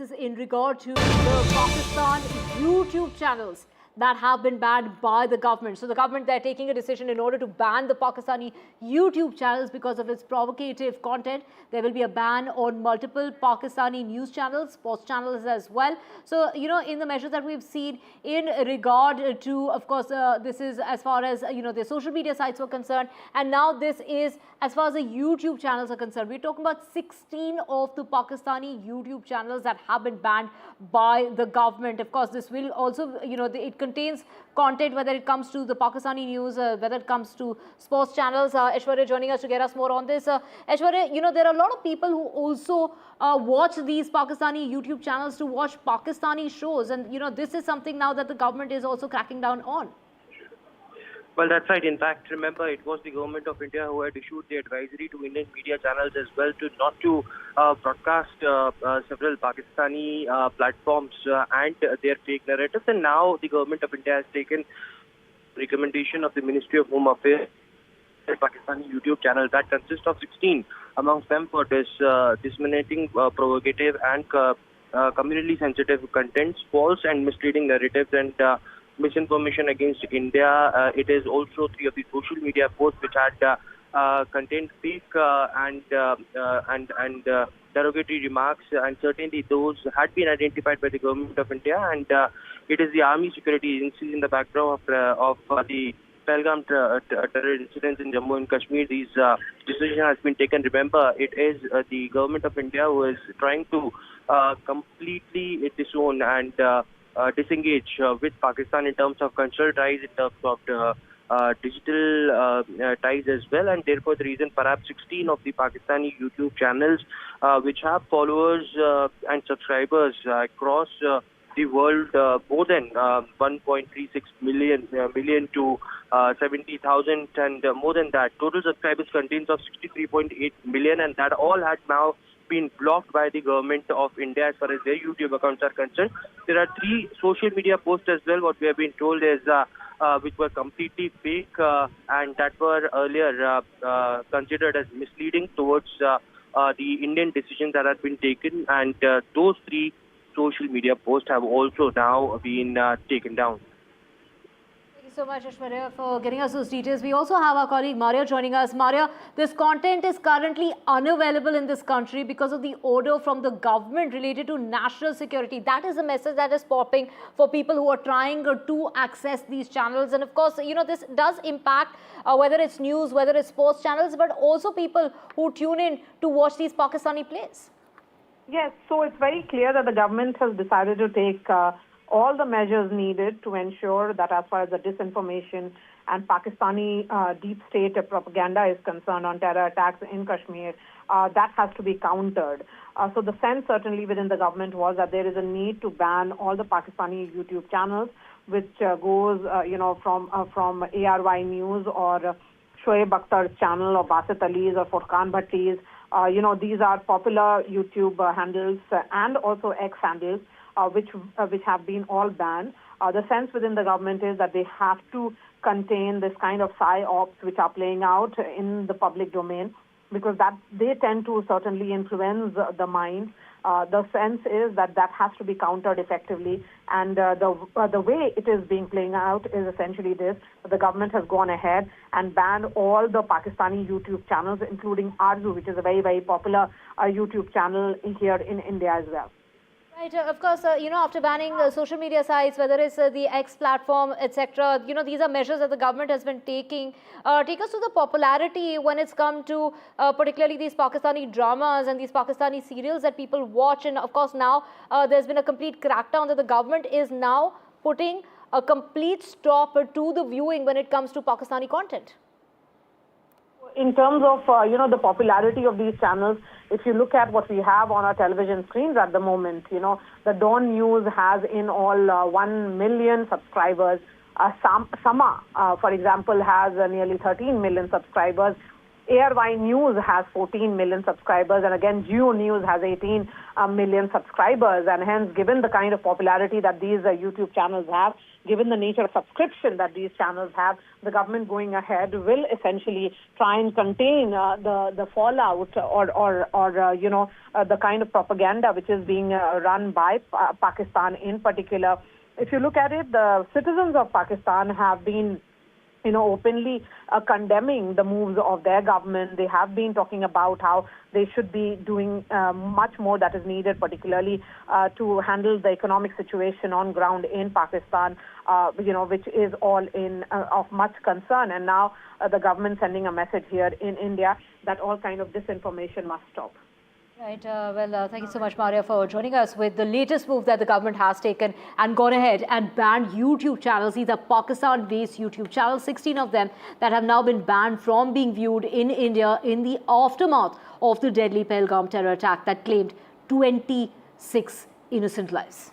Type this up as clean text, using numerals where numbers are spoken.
This is in regard to the Pakistan YouTube channels that have been banned by the government. So the government, they're taking a decision in order to ban the Pakistani YouTube channels because of its provocative content. There will be a ban on multiple Pakistani news channels, sports channels as well. So, in the measures that we've seen in regard to, of course, this is as far as, the social media sites were concerned. And now this is as far as the YouTube channels are concerned. We're talking about 16 of the Pakistani YouTube channels that have been banned by the government. Of course, this will also, it contains content, whether it comes to the Pakistani news, whether it comes to sports channels. Aishwarya joining us to get us more on this. Aishwarya, there are a lot of people who also watch these Pakistani YouTube channels to watch Pakistani shows. And, this is something now that the government is also cracking down on. Well, that's right. In fact, remember, it was the government of India who had issued the advisory to Indian media channels as well to not to broadcast several Pakistani platforms and their fake narratives. And now the government of India has taken recommendation of the Ministry of Home Affairs, the Pakistani YouTube channel that consists of 16, amongst them for disseminating provocative and communally sensitive contents, false and misleading narratives, and misinformation against India. It is also 3 of the social media posts which had contained fake and derogatory remarks, and certainly those had been identified by the government of India. And it is the Army Security Agencies in the background of the Pahalgam terror incidents in Jammu and Kashmir. These decision has been taken. Remember, it is the government of India who is trying to completely disown and disengage with Pakistan in terms of cultural ties, in terms of digital ties as well. And therefore the reason perhaps 16 of the Pakistani YouTube channels which have followers and subscribers across the world, more than 1.36 million to 70,000, and more than that, total subscribers contains of 63.8 million, and that all had now been blocked by the government of India as far as their YouTube accounts are concerned. There are 3 social media posts as well. What we have been told is which were completely fake and that were earlier considered as misleading towards the Indian decisions that had been taken, and those 3 social media posts have also now been taken down. Thank you so much, Aishwarya, for getting us those details. We also have our colleague Maria joining us. Maria, this content is currently unavailable in this country because of the order from the government related to national security. That is a message that is popping for people who are trying to access these channels. And of course, this does impact whether it's news, whether it's sports channels, but also people who tune in to watch these Pakistani plays. Yes, so it's very clear that the government has decided to take all the measures needed to ensure that as far as the disinformation and Pakistani deep state propaganda is concerned on terror attacks in Kashmir, that has to be countered. So the sense certainly within the government was that there is a need to ban all the Pakistani YouTube channels, which goes, from ARY News or Shoaib Akhtar's channel or Basit Ali's or Furqan Bhatti's. These are popular YouTube handles and also X handles, which have been all banned. The sense within the government is that they have to contain this kind of psy-ops which are playing out in the public domain, because that they tend to certainly influence the mind. The sense is that has to be countered effectively, and the way it is being playing out is essentially this: the government has gone ahead and banned all the Pakistani YouTube channels, including Arzu, which is a very, very popular YouTube channel here in India as well. Right, of course, after banning social media sites, whether it's the X platform, etc., these are measures that the government has been taking. Take us to the popularity when it's come to particularly these Pakistani dramas and these Pakistani serials that people watch. And of course, now there's been a complete crackdown that the government is now putting a complete stop to the viewing when it comes to Pakistani content. In terms of, the popularity of these channels, if you look at what we have on our television screens at the moment, the Dawn News has in all 1 million subscribers. Sama, for example, has nearly 13 million subscribers. ARY News has 14 million subscribers, and again, Geo News has 18 million subscribers. And hence, given the kind of popularity that these YouTube channels have, given the nature of subscription that these channels have, the government going ahead will essentially try and contain the fallout or the kind of propaganda which is being run by Pakistan in particular. If you look at it, the citizens of Pakistan have been openly condemning the moves of their government. They have been talking about how they should be doing much more that is needed, particularly to handle the economic situation on ground in Pakistan, which is all in of much concern. And now the government sending a message here in India that all kind of disinformation must stop. Right. Thank you so much, Maria, for joining us with the latest move that the government has taken and gone ahead and banned YouTube channels. These are Pakistan-based YouTube channels, 16 of them that have now been banned from being viewed in India in the aftermath of the deadly Pahalgam terror attack that claimed 26 innocent lives.